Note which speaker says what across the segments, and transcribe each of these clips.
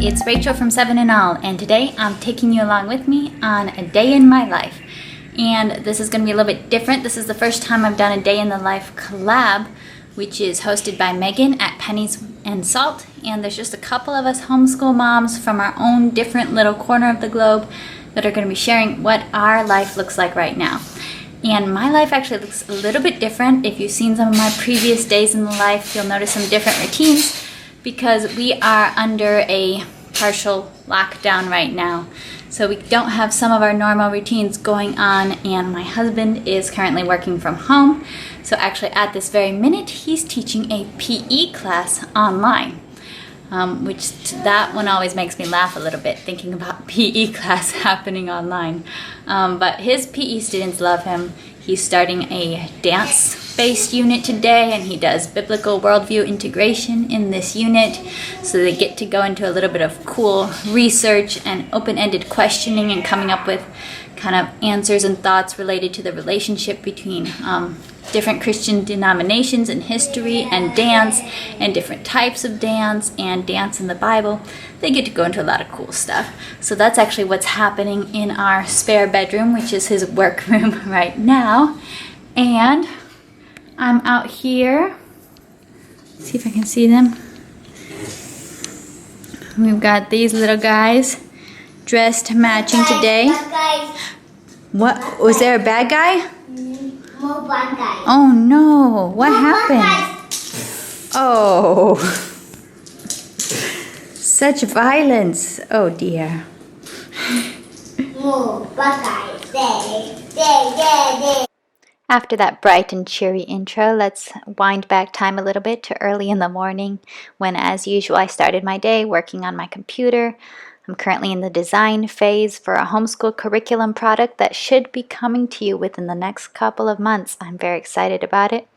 Speaker 1: it's Rachel from 7 in All, and today I'm taking you along with me on a day in my life. And this is going to be a little bit different. This is the first time I've done a day in the life collab, which is hosted by Megan at Pennies and Salt. And there's just a couple of us homeschool moms from our own different little corner of the globe that are going to be sharing what our life looks like right now. And my life actually looks a little bit different. If you've seen some of my previous days in the life, you'll notice some different routines because we are under a partial lockdown right now. So we don't have some of our normal routines going on, and my husband is currently working from home. So actually at this very minute, he's teaching a PE class online, which that one always makes me laugh a little bit, thinking about PE class happening online. But his PE students love him. He's starting a dance-based unit today, and he does biblical worldview integration in this unit. So they get to go into a little bit of cool research and open-ended questioning and coming up with kind of answers and thoughts related to the relationship between different Christian denominations and history and dance and different types of dance and dance in the Bible. They get to go into a lot of cool stuff. So that's actually what's happening in our spare bedroom, which is his workroom right now. And I'm out here. Let's see if I can see them. We've got these little guys dressed matching today. What? Was there a bad guy?
Speaker 2: More bad guy.
Speaker 1: Oh no, what happened? Oh, such violence. Oh dear.
Speaker 2: More bad guy.
Speaker 1: After that bright and cheery intro, let's wind back time a little bit to early in the morning when, as usual, I started my day working on my computer. I'm currently in the design phase for a homeschool curriculum product that should be coming to you within the next couple of months. I'm very excited about it.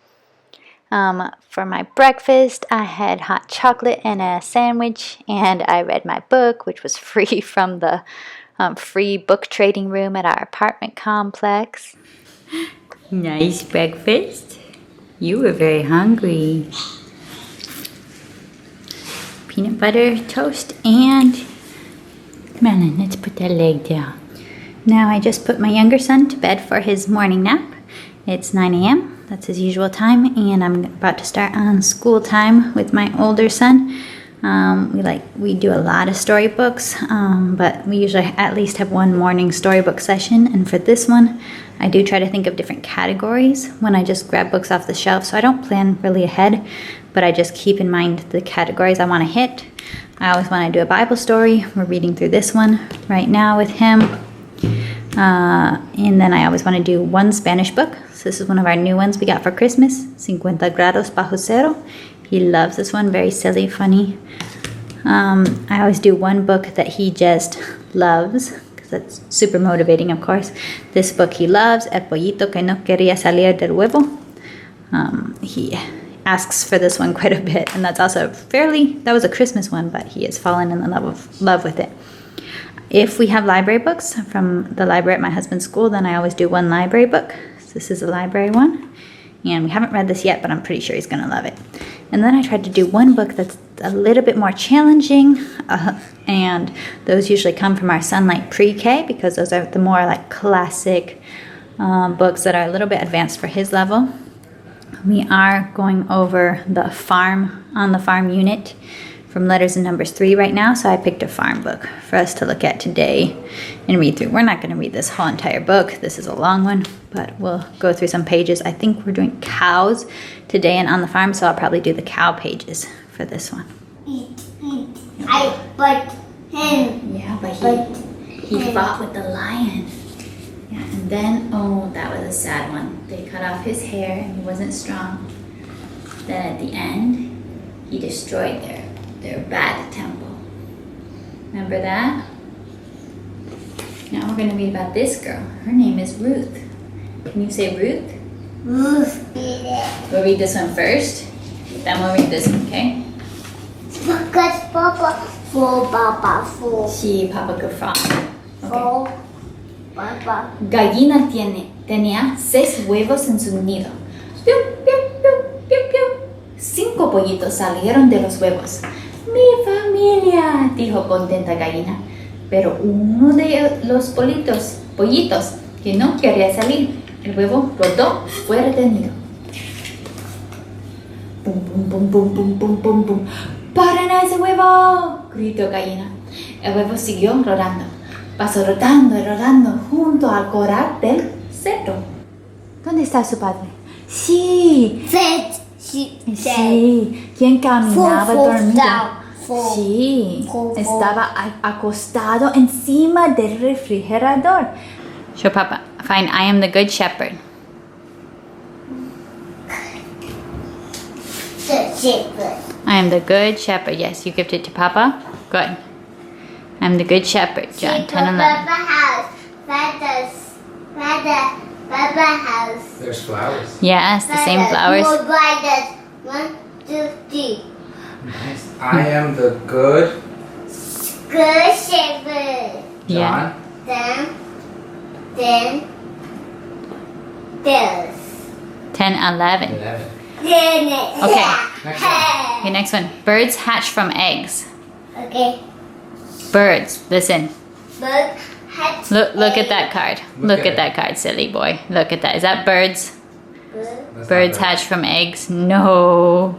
Speaker 1: For my breakfast, I had hot chocolate and a sandwich, and I read my book, which was free from the free book trading room at our apartment complex. Nice breakfast. You were very hungry. Peanut butter toast and melon. Let's put that leg down. Now I just put my younger son to bed for his morning nap. It's 9 a.m. That's his usual time, and I'm about to start on school time with my older son. We do a lot of storybooks, but we usually at least have one morning storybook session. And for this one, I do try to think of different categories when I just grab books off the shelf. So I don't plan really ahead, but I just keep in mind the categories I want to hit. I always want to do a Bible story. We're reading through this one right now with him. And then I always want to do one Spanish book. So this is one of our new ones we got for Christmas, 50 grados bajo cero. He loves this one, very silly, funny. I always do one book that he just loves, because that's super motivating, of course. This book he loves, El pollito que no quería salir del huevo. He asks for this one quite a bit, and that's also that was a Christmas one, but he has fallen in love with it. If we have library books from the library at my husband's school, then I always do one library book. So this is a library one, and we haven't read this yet, but I'm pretty sure he's going to love it. And then I tried to do one book that's a little bit more challenging, and those usually come from our Sunlight Pre-K, because those are the more like classic books that are a little bit advanced for his level. We are going over the On the Farm unit from Letters and Numbers 3 right now, so I picked a farm book for us to look at today and read through. We're not going to read this whole entire book. This is a long one, but we'll go through some pages. I think we're doing cows today and on the farm, so I'll probably do the cow pages for this one.
Speaker 2: But him.
Speaker 1: Yeah, but he fought with the lion. Yeah, and then, oh, that was a sad one. They cut off his hair and he wasn't strong. Then at the end, he destroyed their bad temple. Remember that? Now we're going to read about this girl. Her name is Ruth. Can you say Ruth?
Speaker 2: Ruth.
Speaker 1: We'll read this one first, then we'll read this one, okay?
Speaker 2: Because Papa full.
Speaker 1: Sí, Papa could frog.
Speaker 2: Full. Papa.
Speaker 1: Gallina tenía 6 huevos en su nido. Piu, piu, piu, piu, piu. 5 pollitos salieron de los huevos. Mi familia, dijo contenta gallina. Pero uno de los pollitos que no quería salir, el huevo rodó, fue retenido. Pum, pum, pum, pum, pum, pum, pum, pum. ¡Paren a ese huevo!, gritó gallina. El huevo siguió rodando. Pasó rodando y rodando junto al corral del cerdo. ¿Dónde está su padre? Sí. Sí. ¿Quién caminaba dormido? Sí. Estaba acostado encima del refrigerador. Show Papa. Fine. I am the good shepherd. I am the good shepherd. Yes, you gifted to Papa. Good. I'm the good shepherd, John. 10 and 11.
Speaker 2: Papa house.
Speaker 3: There's flowers.
Speaker 1: Yes, the same flowers.
Speaker 2: More brightest. 1, 2, 3.
Speaker 3: Nice. I am the good
Speaker 2: Good shepherd.
Speaker 1: Yeah.
Speaker 3: John.
Speaker 2: Then this.
Speaker 1: 10, 11.
Speaker 3: 11.
Speaker 1: Okay.
Speaker 3: Next one.
Speaker 1: Okay, next one. Birds hatch from eggs.
Speaker 2: Okay.
Speaker 1: Birds. Listen.
Speaker 2: Bird hatch.
Speaker 1: Look at that card. Look at that card, silly boy. Look at that. Is that birds?
Speaker 3: That's
Speaker 1: Birds
Speaker 3: not
Speaker 1: hatch from eggs? No.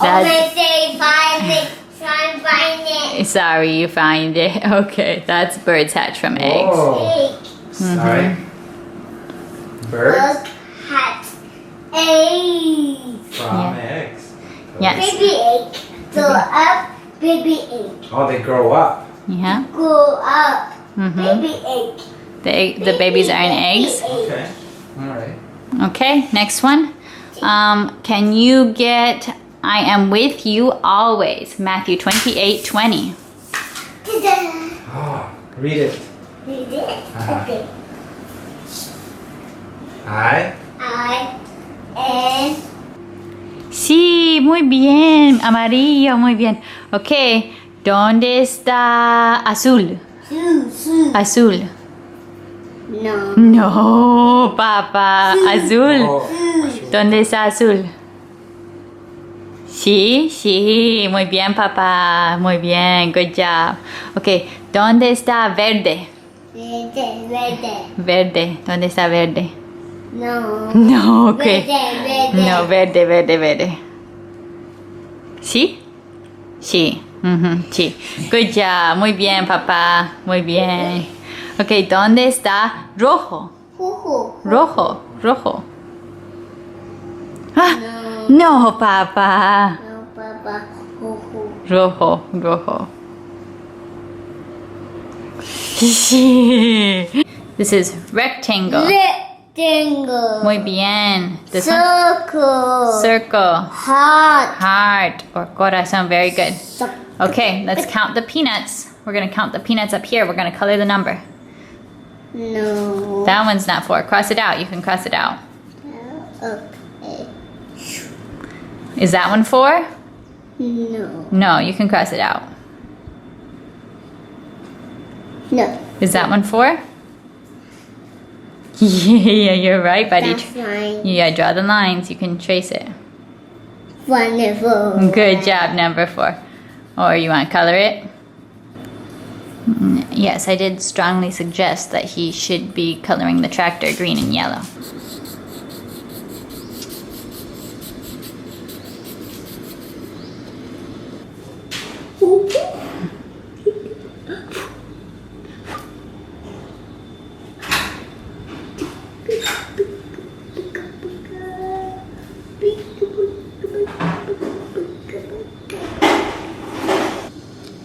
Speaker 1: That's-
Speaker 2: Say find it. Try and find it.
Speaker 1: Sorry, you find it. Okay, that's birds hatch from eggs.
Speaker 3: Oh.
Speaker 2: Egg.
Speaker 3: Sorry. Birds
Speaker 2: Bird hatch. Egg.
Speaker 3: from
Speaker 1: Yeah.
Speaker 3: eggs.
Speaker 1: Yes.
Speaker 2: Baby egg. Grow up. Baby egg.
Speaker 3: Oh, they grow up.
Speaker 1: Yeah.
Speaker 2: Grow up.
Speaker 1: Mhm.
Speaker 2: Baby egg.
Speaker 1: The babies are in eggs.
Speaker 3: Okay. All right.
Speaker 1: Okay, next one. Can you get I am with you always? Matthew 28:20.
Speaker 2: Ta-da.
Speaker 3: Oh, read it.
Speaker 2: Read it.
Speaker 3: Uh-huh.
Speaker 2: Okay.
Speaker 3: I
Speaker 2: am.
Speaker 1: Sí, muy bien. Amarillo, muy bien. Okay, ¿dónde está azul?
Speaker 2: Sue.
Speaker 1: Azul.
Speaker 2: No.
Speaker 1: No, papá. Azul.
Speaker 3: Oh,
Speaker 1: ¿Dónde está azul? Sí, sí. Muy bien, papá. Muy bien. Good job. Okay, ¿dónde está verde?
Speaker 2: Verde.
Speaker 1: Verde. ¿Dónde está verde?
Speaker 2: No.
Speaker 1: No, okay.
Speaker 2: Verde.
Speaker 1: No, verde. ¿Sí? Sí. Ujú, sí. Good job. Muy bien, papá. Muy bien. Okay, ¿dónde está rojo?
Speaker 2: Juju.
Speaker 1: Rojo. Ah, no, papá.
Speaker 2: No, Papa. Juju.
Speaker 1: Rojo. Sí. This is rectangle.
Speaker 2: Rectangle.
Speaker 1: Muy bien. This one?
Speaker 2: Circle.
Speaker 1: Circle.
Speaker 2: Heart.
Speaker 1: Or corazón. Very good. Okay, let's count the peanuts. We're going to count the peanuts up here. We're going to color the number.
Speaker 2: No.
Speaker 1: That one's not 4. Cross it out. You can cross it out.
Speaker 2: Okay.
Speaker 1: Is that one 4?
Speaker 2: No.
Speaker 1: No, you can cross it out.
Speaker 2: No.
Speaker 1: Is that one 4? Yeah, you're right, buddy.
Speaker 2: That's fine.
Speaker 1: Yeah, draw the lines. You can trace it.
Speaker 2: Wonderful.
Speaker 1: Good job, number 4. Or you want to color it? Yes, I did strongly suggest that he should be coloring the tractor green and yellow.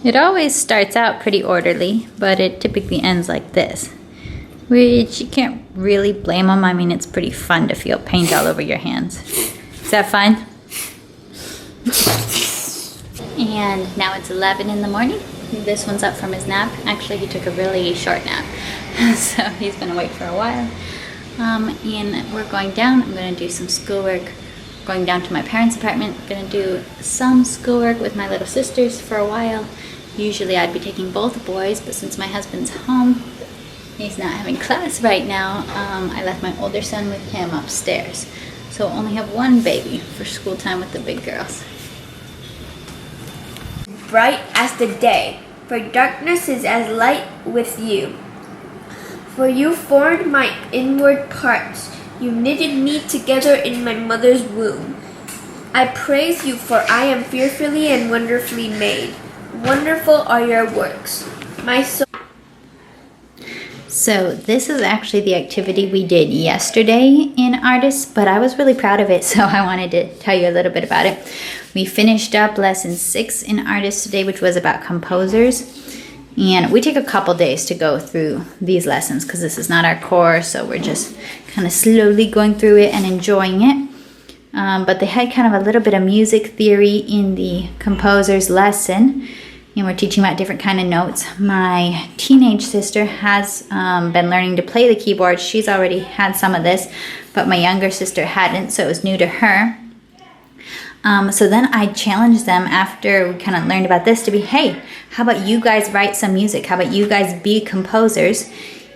Speaker 1: It always starts out pretty orderly, but it typically ends like this, which you can't really blame them. I mean, it's pretty fun to feel paint all over your hands. Is that fun? And now it's 11 in the morning. This one's up from his nap. Actually, he took a really short nap, so he's gonna wait for a while. And we're going down. I'm gonna do some schoolwork. Going down to my parents' apartment. Gonna do some schoolwork with my little sisters for a while. Usually I'd be taking both boys, but since my husband's home, he's not having class right now, I left my older son with him upstairs. So only have one baby for school time with the big girls.
Speaker 4: bright as the day, for darkness is as light with you. For you formed my inward parts, you knitted me together in my mother's womb. I praise you, for I am fearfully and wonderfully made. Wonderful are your works. My soul.
Speaker 1: So this is actually the activity we did yesterday in Artists, but I was really proud of it, so I wanted to tell you a little bit about it. We finished up lesson 6 in Artists today, which was about composers. And we take a couple days to go through these lessons because this is not our core, so we're just kind of slowly going through it and enjoying it. But they had kind of a little bit of music theory in the composers lesson. And we're teaching about different kind of notes. My teenage sister has been learning to play the keyboard. She's already had some of this, but my younger sister hadn't, so it was new to her. So then I challenged them after we kind of learned about this to be, hey, how about you guys write some music? How about you guys be composers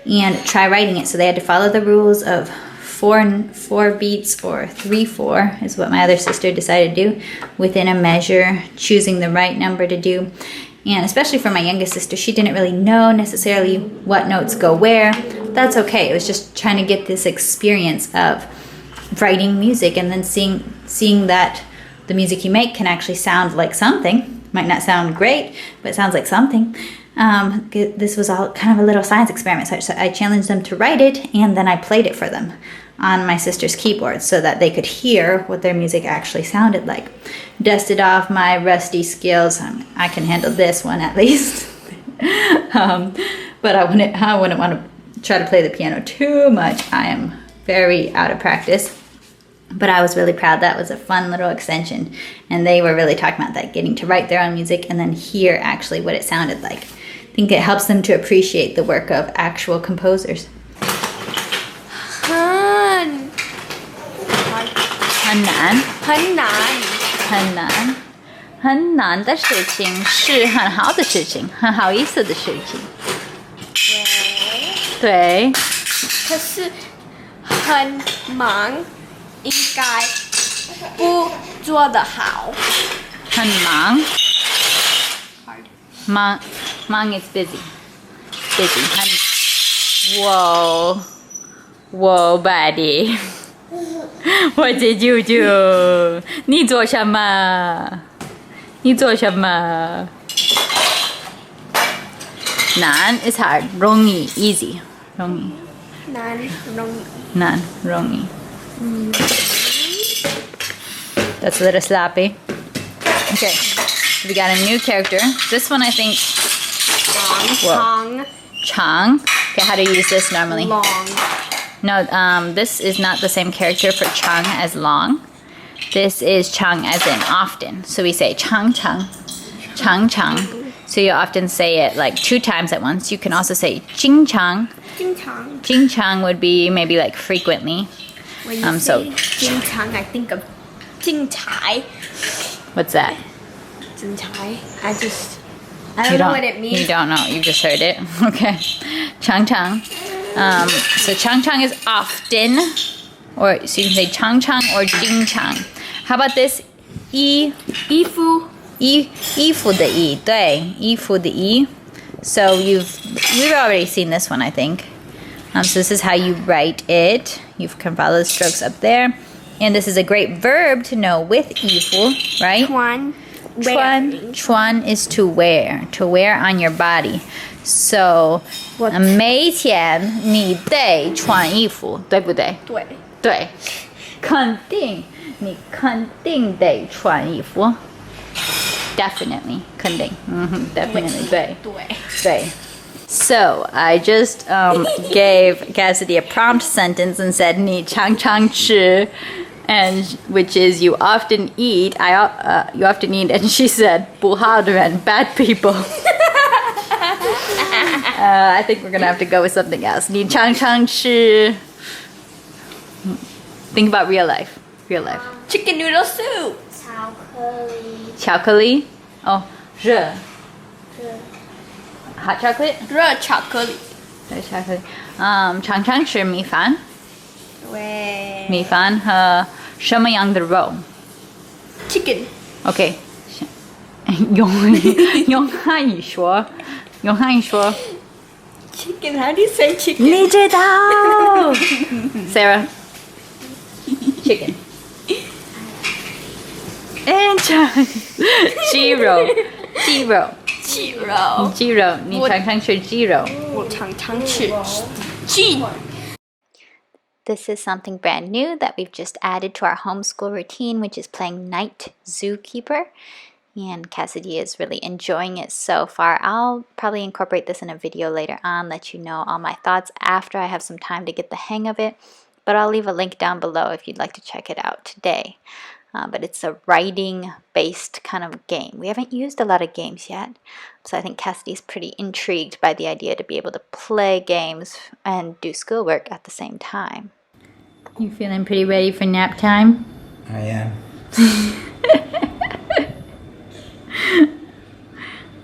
Speaker 1: and try writing it? So they had to follow the rules of 4 beats or 3/4 is what my other sister decided to do within a measure, choosing the right number to do. And especially for my youngest sister, she didn't really know necessarily what notes go where. That's okay. It was just trying to get this experience of writing music and then seeing that the music you make can actually sound like something. Might not sound great, but it sounds like something. This was all kind of a little science experiment. So I challenged them to write it, and then I played it for them on my sister's keyboard so that they could hear what their music actually sounded like. Dusted off my rusty skills. I can handle this one at least. But I wouldn't want to try to play the piano too much. I am very out of practice. But I was really proud. That was a fun little extension. And they were really talking about that, getting to write their own music and then hear actually what it sounded like. I think it helps them to appreciate the work of actual composers. 很难的事情是很好的事情，很好意思的事情。对。
Speaker 4: 可是很忙，应该不做得好。
Speaker 1: 很忙。忙 is busy. Whoa, buddy. What did you do? 你做什么？难 is hard. 容易 easy. 难容易 That's a little sloppy. Okay, we got a new character. This one I think. Chang. Okay, how do you use this normally?
Speaker 4: Long.
Speaker 1: No, this is not the same character for Chang as long. This is Chang as in often. So we say Chang. So you often say it like 2 times at once. You can also say Jing Chang. Jing Chang would be maybe like frequently.
Speaker 4: When you say Jing Chang, I think of Jing Chai.
Speaker 1: What's that?
Speaker 4: Jing Chai. I don't know what it means.
Speaker 1: You don't know. You just heard it. Okay. Chang. So Chang is often, or so you can say Chang or Jing Chang. How about this? 衣服的衣，对，衣服的衣。So we've already seen this one, I think. So this is how you write it. You can follow the strokes up there. And this is a great verb to know with 衣服, right? 穿 is to wear on your body. So 每天你得穿衣服，对不对？对，你肯定得穿衣服。Definitely, 肯定，definitely 对。So I just gave Cassidy a prompt sentence and said 你常常吃 and which is you often eat. You often eat, and she said 不好的人 bad people. I think we're gonna have to go with something else. 你常常吃 Think about real life.
Speaker 4: Chicken noodle soup.
Speaker 1: 巧克力 Oh, 热 Hot chocolate?
Speaker 4: 热巧克力。
Speaker 1: 常常吃米饭。
Speaker 4: 对。
Speaker 1: 米饭和什么样的肉
Speaker 4: Chicken.
Speaker 1: Okay. 用汉语说，用汉语说。
Speaker 4: Chicken, how do you say chicken?
Speaker 1: 你知道 Sarah. Chicken. And鸡肉，鸡肉，
Speaker 4: 鸡肉，
Speaker 1: 鸡肉，你常常吃鸡肉。
Speaker 4: 我常常吃鸡。
Speaker 1: This is something brand new that we've just added to our homeschool routine, which is playing Night Zookeeper. And Cassidy is really enjoying it so far. I'll probably incorporate this in a video later on, let you know all my thoughts after I have some time to get the hang of it. But I'll leave a link down below if you'd like to check it out today. But it's a writing-based kind of game. We haven't used a lot of games yet, so I think Cassidy's pretty intrigued by the idea to be able to play games and do schoolwork at the same time. You feeling pretty ready for nap time?
Speaker 3: I am.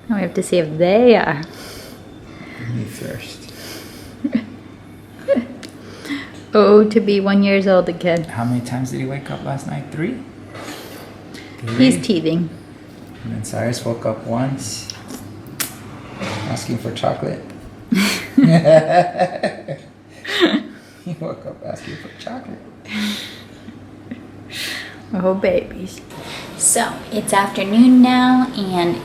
Speaker 1: Now we have to see if they are.
Speaker 3: Me first.
Speaker 1: Oh, to be 1 year old again.
Speaker 3: How many times did he wake up last night? 3?
Speaker 1: He's teething.
Speaker 3: And then Cyrus woke up once, asking for chocolate. He woke up asking for chocolate.
Speaker 1: Oh, babies. So, it's afternoon now, and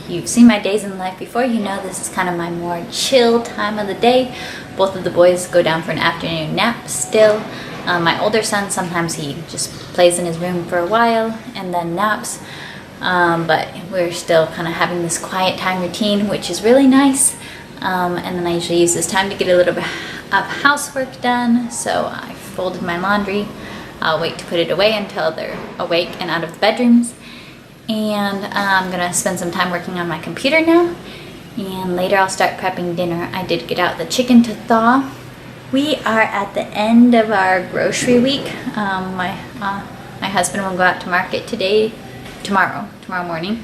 Speaker 1: you've seen my days in life before. You know this is kind of my more chill time of the day. Both of the boys go down for an afternoon nap still. My older son, sometimes he just plays in his room for a while and then naps. But we're still kind of having this quiet time routine, which is really nice. And then I usually use this time to get a little bit of housework done. So I folded my laundry. I'll wait to put it away until they're awake and out of the bedrooms. And I'm gonna spend some time working on my computer now. And later I'll start prepping dinner. I did get out the chicken to thaw. We are at the end of our grocery week. My husband will go out to market tomorrow morning,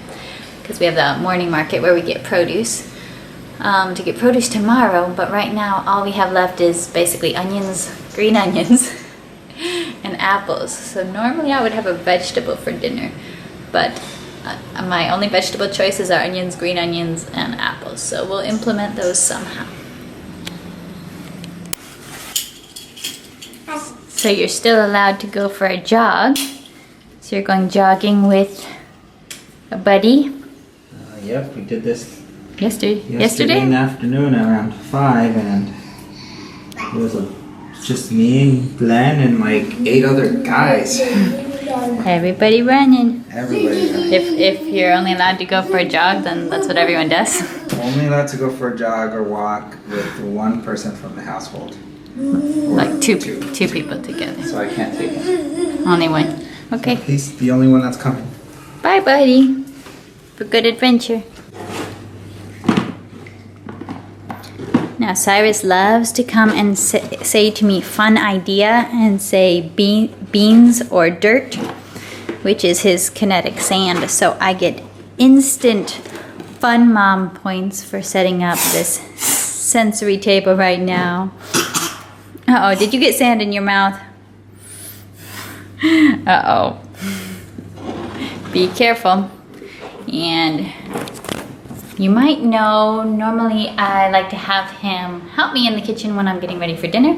Speaker 1: because we have the morning market where we get produce. To get produce tomorrow, but right now all we have left is basically onions, green onions, and apples. So normally I would have a vegetable for dinner, but my only vegetable choices are onions, green onions, and apples. So we'll implement those somehow. So you're still allowed to go for a jog. So you're going jogging with a buddy.
Speaker 3: Yep, we did this
Speaker 1: Yesterday?
Speaker 3: in the afternoon around 5, and it was just me, Glenn, and like 8 other guys.
Speaker 1: Everybody running.
Speaker 3: Everybody.
Speaker 1: If you're only allowed to go for a jog, then that's what everyone does.
Speaker 3: Only allowed to go for a jog or walk with one person from the household.
Speaker 1: Like two people together.
Speaker 3: So I can't take him.
Speaker 1: Only one. Okay.
Speaker 3: He's the only one that's coming.
Speaker 1: Bye, buddy. For good adventure. Now, Cyrus loves to come and say to me, fun idea, and say beans or dirt, which is his kinetic sand. So I get instant fun mom points for setting up this sensory table right now. Uh-oh, did you get sand in your mouth? Uh-oh. Be careful. And you might know, normally I like to have him help me in the kitchen when I'm getting ready for dinner,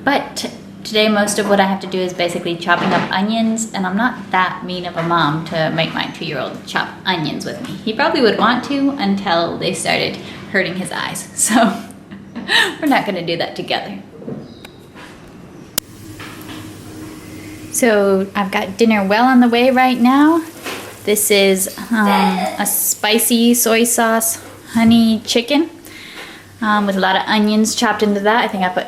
Speaker 1: but today most of what I have to do is basically chopping up onions, and I'm not that mean of a mom to make my 2-year-old chop onions with me. He probably would want to until they started hurting his eyes, so we're not going to do that together. So I've got dinner well on the way right now. This is a spicy soy sauce honey chicken with a lot of onions chopped into that. I think I put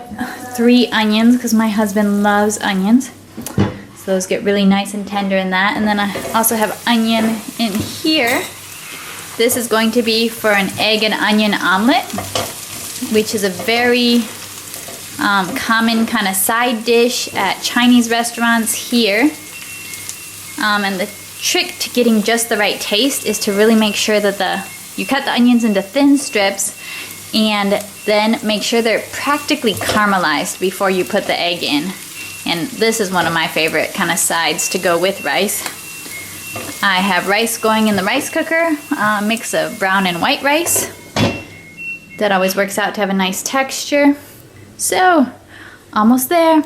Speaker 1: 3 onions because my husband loves onions. So those get really nice and tender in that. And then I also have onion in here. This is going to be for an egg and onion omelet, which is a very common kind of side dish at Chinese restaurants here. And the trick to getting just the right taste is to really make sure that you cut the onions into thin strips, and then make sure they're practically caramelized before you put the egg in. And this is one of my favorite kind of sides to go with rice. I have rice going in the rice cooker, a mix of brown and white rice. That always works out to have a nice texture. So, almost there.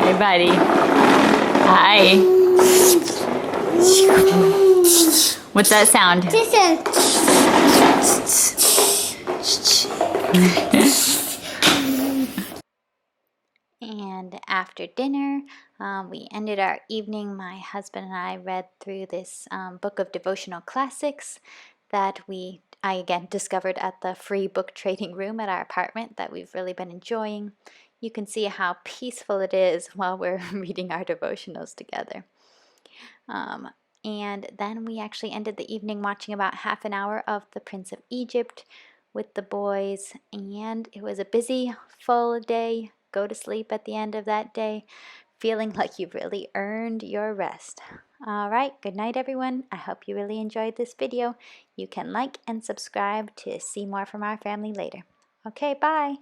Speaker 1: Hey, buddy. Hi. What's that sound? And after dinner, we ended our evening. My husband and I read through this book of devotional classics that I again discovered at the free book trading room at our apartment that we've really been enjoying. You can see how peaceful it is while we're reading our devotionals together. And then we actually ended the evening watching about half an hour of The Prince of Egypt with the boys, and it was a busy, full day. Go to sleep at the end of that day, feeling like you've really earned your rest. All right, good night, everyone. I hope you really enjoyed this video. You can like and subscribe to see more from our family later. Okay, bye.